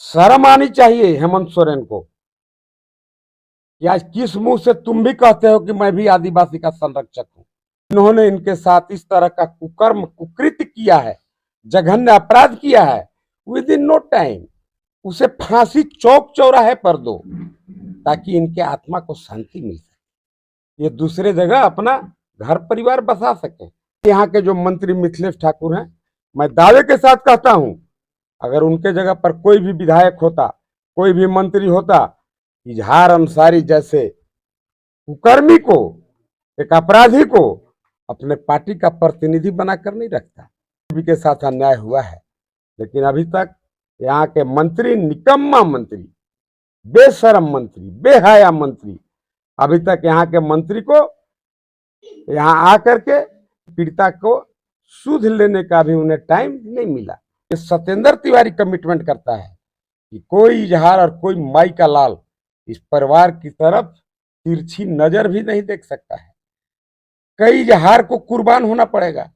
शर्म आनी चाहिए हेमंत सोरेन को कि आज किस मुंह से तुम भी कहते हो कि मैं भी आदिवासी का संरक्षक हूं। इन्होंने इनके साथ इस तरह का कुकर्म कुकृत्य किया है, जघन्य अपराध किया है। विद इन नो टाइम उसे फांसी चौक चौराहे पर दो ताकि इनके आत्मा को शांति मिल सके, ये दूसरे जगह अपना घर परिवार बसा सके। यहाँ के जो मंत्री मिथिलेश ठाकुर हैं, मैं दावे के साथ कहता हूं, अगर उनके जगह पर कोई भी विधायक होता, कोई भी मंत्री होता, इजहार अंसारी जैसे कुकर्मी को, एक अपराधी को अपने पार्टी का प्रतिनिधि बनाकर नहीं रखता। बीजेपी के साथ अन्याय हुआ है, लेकिन अभी तक यहाँ के मंत्री, निकम्मा मंत्री, बेशरम मंत्री, बेहया मंत्री, अभी तक यहाँ के मंत्री को यहाँ आकर के पीड़िता को सुध लेने का भी उन्हें टाइम नहीं मिला। ये सत्येंद्र तिवारी कमिटमेंट करता है कि कोई इजहार और कोई माई का लाल इस परिवार की तरफ तिरछी नजर भी नहीं देख सकता है। कई इजहार को कुर्बान होना पड़ेगा।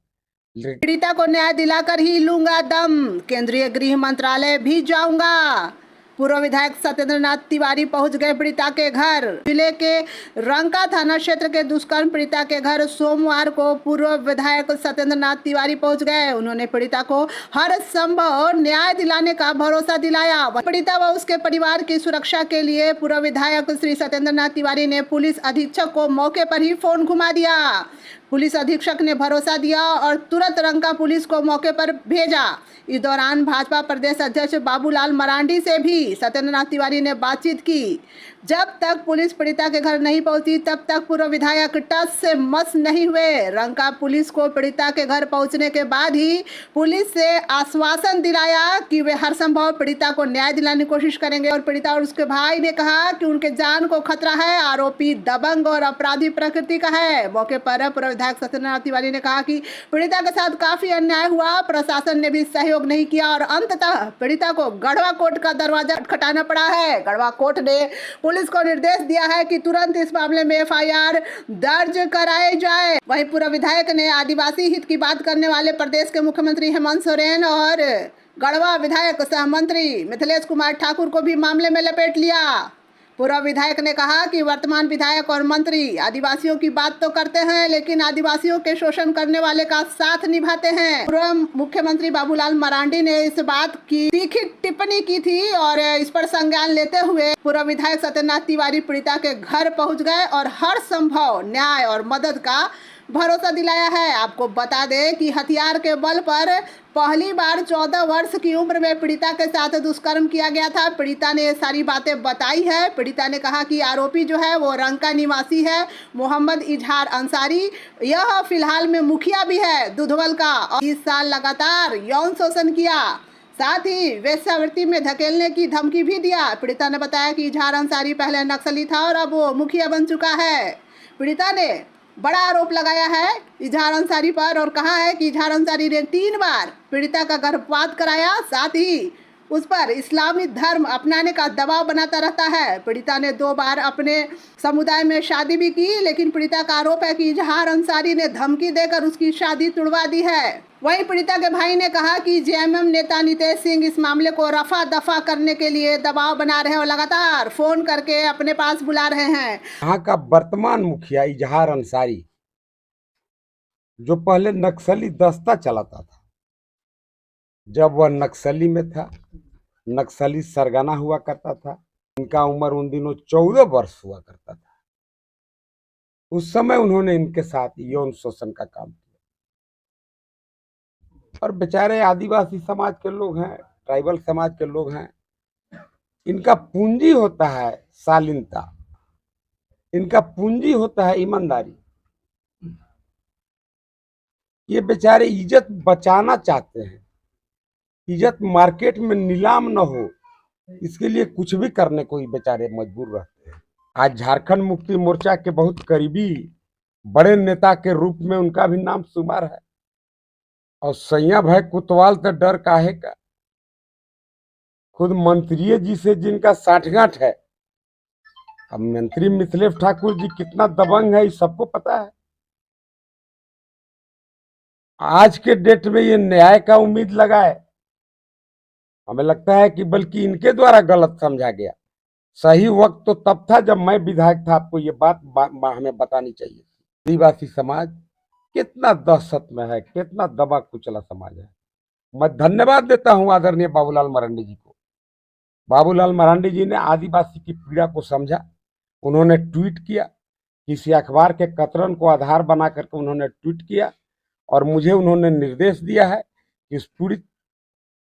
पीड़िता को न्याय दिलाकर ही लूंगा दम, केंद्रीय गृह मंत्रालय भी जाऊंगा। पूर्व विधायक सत्येंद्र नाथ तिवारी पहुंच गए पीड़िता के घर। जिले के रंका थाना क्षेत्र के दुष्कर्म पीड़िता के घर सोमवार को पूर्व विधायक सत्येंद्र नाथ तिवारी पहुंच गए। उन्होंने पीड़िता को हर संभव न्याय दिलाने का भरोसा दिलाया। पीड़िता व उसके परिवार की सुरक्षा के लिए पूर्व विधायक श्री सत्येंद्र नाथ तिवारी ने पुलिस अधीक्षक को मौके पर ही फोन घुमा दिया। पुलिस अधीक्षक ने भरोसा दिया और तुरंत रंका पुलिस को मौके पर भेजा। इस दौरान भाजपा प्रदेश अध्यक्ष बाबूलाल मरांडी से भी सत्येंद्र नाथ तिवारी ने बातचीत की। जब तक पुलिस पीड़िता के घर नहीं पहुंची तब तक पूर्व विधायक टस से मस नहीं हुए। रंका पुलिस को पीड़िता के घर पहुंचने के बाद ही पुलिस से आश्वासन दिलाया कि वे हर संभव पीड़िता को न्याय दिलाने की कोशिश करेंगे। और पीड़िता और उसके भाई ने कहा कि उनके जान को खतरा है, आरोपी दबंग और अपराधी प्रकृति का है। मौके पर पूर्व विधायक सत्येंद्र नाथ तिवारी ने कहा कि पीड़िता के साथ काफी अन्याय हुआ, प्रशासन ने भी सहयोग नहीं किया और अंततः पीड़िता को गढ़वा कोर्ट का दरवाजा खटखटाना पड़ा है। गढ़वा कोर्ट ने पुलिस को निर्देश दिया है कि तुरंत इस मामले में एफआईआर दर्ज कराई जाए। वहीं पूर्व विधायक ने आदिवासी हित की बात करने वाले प्रदेश के मुख्यमंत्री हेमंत सोरेन और गढ़वा विधायक सह मंत्री मिथिलेश कुमार ठाकुर को भी मामले में लपेट लिया। पूर्व विधायक ने कहा कि वर्तमान विधायक और मंत्री आदिवासियों की बात तो करते हैं, लेकिन आदिवासियों के शोषण करने वाले का साथ निभाते हैं। पूर्व मुख्यमंत्री बाबूलाल मरांडी ने इस बात की तीखी टिप्पणी की थी और इस पर संज्ञान लेते हुए पूर्व विधायक सत्येंद्र नाथ तिवारी पीड़िता के घर पहुंच गए और हर संभव न्याय और मदद का भरोसा दिलाया है। आपको बता दें कि हथियार के बल पर पहली बार 14 वर्ष की उम्र में पीड़िता के साथ दुष्कर्म किया गया था। पीड़िता ने ये सारी बातें बताई है। पीड़िता ने कहा कि आरोपी जो है वो रंका निवासी है, मोहम्मद इजहार अंसारी। यह फिलहाल में मुखिया भी है दुधवल का और 20 साल लगातार यौन शोषण किया, साथ ही वेश्यावृत्ति में धकेलने की धमकी भी दिया। पीड़िता ने बताया कि इजहार अंसारी पहले नक्सली था और अब वो मुखिया बन चुका है। पीड़िता ने बड़ा आरोप लगाया है इजहार अंसारी पर और कहा है कि इजहार अंसारी ने 3 बार पीड़िता का गर्भपात कराया, साथ ही उस पर इस्लामी धर्म अपनाने का दबाव बनाता रहता है। पीड़िता ने 2 बार अपने समुदाय में शादी भी की, लेकिन पीड़िता का आरोप है कि इजहार अंसारी ने धमकी देकर उसकी शादी तुड़वा दी है। वहीं पीड़िता के भाई ने कहा कि जेएमएम नेता नितेश सिंह इस मामले को रफा दफा करने के लिए दबाव बना रहे हैं और लगातार फोन करके अपने पास बुला रहे हैं। यहाँ का वर्तमान मुखिया इजहार अंसारी, जो पहले नक्सली दस्ता चलाता था, जब वह नक्सली में था, नक्सली सरगना हुआ करता था, इनका उम्र उन दिनों 14 वर्ष हुआ करता था। उस समय उन्होंने इनके साथ यौन शोषण का काम किया और बेचारे आदिवासी समाज के लोग हैं, ट्राइबल समाज के लोग हैं, इनका पूंजी होता है शालीनता, इनका पूंजी होता है ईमानदारी। ये बेचारे इज्जत बचाना चाहते हैं, इज्जत मार्केट में नीलाम न हो, इसके लिए कुछ भी करने को बेचारे मजबूर रहते हैं। आज झारखंड मुक्ति मोर्चा के बहुत करीबी बड़े नेता के रूप में उनका भी नाम शुमार है और सैया भाई कुतवाल तो डर काहे का, खुद मंत्री जी से जिनका साठगांठ है। अब मंत्री मिथिलेश ठाकुर जी कितना दबंग है, सबको पता है। आज के डेट में ये न्याय का उम्मीद लगाए हमें लगता है कि बल्कि इनके द्वारा गलत समझा गया। सही वक्त तो तब था जब मैं विधायक था। आपको ये बात हमें बतानी चाहिए। आदिवासी समाज कितना दहशत में है, कितना दबा कुचला समाज है। मैं धन्यवाद देता हूं आदरणीय बाबूलाल मरांडी जी को। बाबूलाल मरांडी जी ने आदिवासी की पीड़ा को समझा। उन्होंने ट्वीट किया, किसी अखबार के कतरन को आधार बना करके उन्होंने ट्वीट किया और मुझे उन्होंने निर्देश दिया है कि इस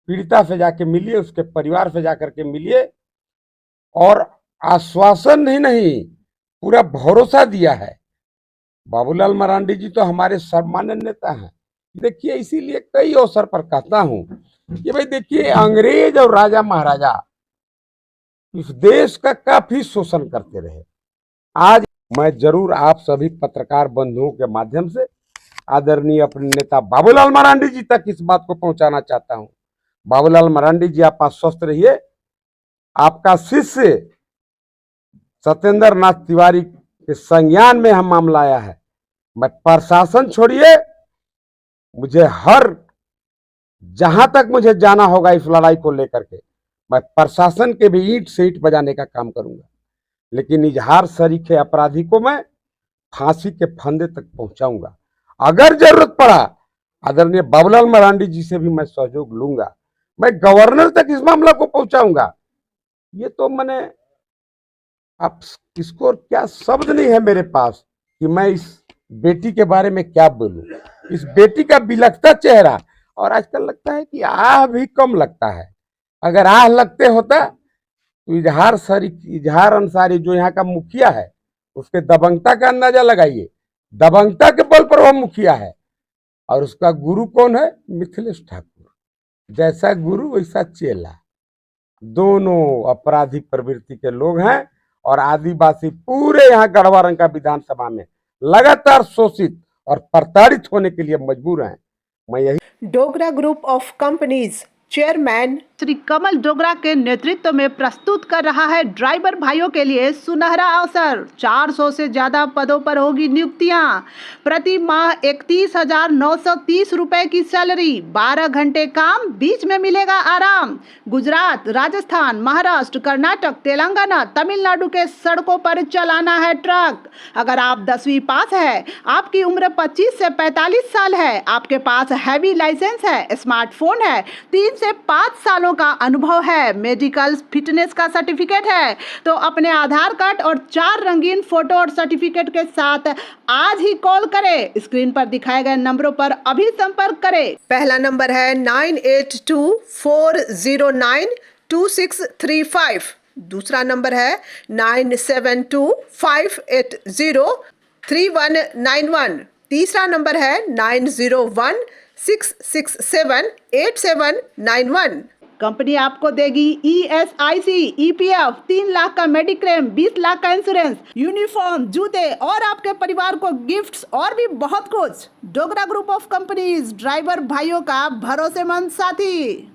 पीड़िता से जाके मिलिए, उसके परिवार से जाकर के मिलिए और आश्वासन ही नहीं, पूरा भरोसा दिया है। बाबूलाल मरांडी जी तो हमारे सम्मानित नेता हैं। देखिए, इसीलिए कई अवसर पर कहता हूं कि भाई देखिए, अंग्रेज और राजा महाराजा इस देश का काफी शोषण करते रहे। आज मैं जरूर आप सभी पत्रकार बंधुओं के माध्यम से आदरणीय अपने नेता बाबूलाल मरांडी जी तक इस बात को पहुंचाना चाहता हूं। बाबूलाल मरांडी जी, आप आश्वस्त रहिए। आपका शिष्य सत्येंद्र नाथ तिवारी के संज्ञान में हम मामला आया है। मैं प्रशासन छोड़िए, मुझे जहां तक मुझे जाना होगा इस लड़ाई को लेकर के, मैं प्रशासन के भी ईंट से ईंट बजाने का काम करूंगा। लेकिन इजहार सरीखे अपराधी को मैं फांसी के फंदे तक पहुंचाऊंगा। अगर जरूरत पड़ा आदरणीय बाबूलाल मरांडी जी से भी मैं सहयोग लूंगा। मैं गवर्नर तक इस मामला को पहुंचाऊंगा। ये तो मैंने, अब किसको क्या शब्द नहीं है मेरे पास कि मैं इस बेटी के बारे में क्या बोलूं। इस बेटी का बिलखता चेहरा, और आजकल लगता है कि आह भी कम लगता है। अगर आह लगते होता तो इजहार अंसारी जो यहाँ का मुखिया है, उसके दबंगता का अंदाजा लगाइए। दबंगता के बल पर वह मुखिया है और उसका गुरु कौन है? मिथिलेश ठाकुर। जैसा गुरु वैसा चेला। दोनों अपराधी प्रवृत्ति के लोग हैं और आदिवासी पूरे यहाँ गढ़वारंग का विधानसभा में लगातार शोषित और प्रताड़ित होने के लिए मजबूर हैं। मैं यही Dogra group of companies chairman Shri Kamal Dogra के नेतृत्व में प्रस्तुत कर रहा है ड्राइवर भाइयों के लिए सुनहरा अवसर। 400 से ज्यादा पदों पर होगी नियुक्तियां। प्रति माह 31,930 रुपए की सैलरी, 12 घंटे काम, बीच में मिलेगा आराम। गुजरात, राजस्थान, महाराष्ट्र, कर्नाटक, तेलंगाना, तमिलनाडु के सड़कों पर चलाना है ट्रक। अगर आप 10वीं पास है, आपकी उम्र 25 से 45 साल है, आपके पास हैवी लाइसेंस है, स्मार्टफोन है, 3 से 5 सालों का अनुभव है, मेडिकल फिटनेस का सर्टिफिकेट है, तो अपने आधार कार्ड और 4 रंगीन फोटो और सर्टिफिकेट के साथ आज ही कॉल करें। स्क्रीन पर दिखाए गए नंबरों पर अभी संपर्क करें। पहला नंबर है 9824092635। दूसरा नंबर है 9725803191। तीसरा नंबर है 9016678791। कंपनी आपको देगी ESIC, EPF, 3 लाख का मेडिक्लेम, 20 लाख का इंश्योरेंस, यूनिफॉर्म, जूते और आपके परिवार को गिफ्ट्स और भी बहुत कुछ। Dogra group of companies, driver भाइयों का भरोसेमंद साथी।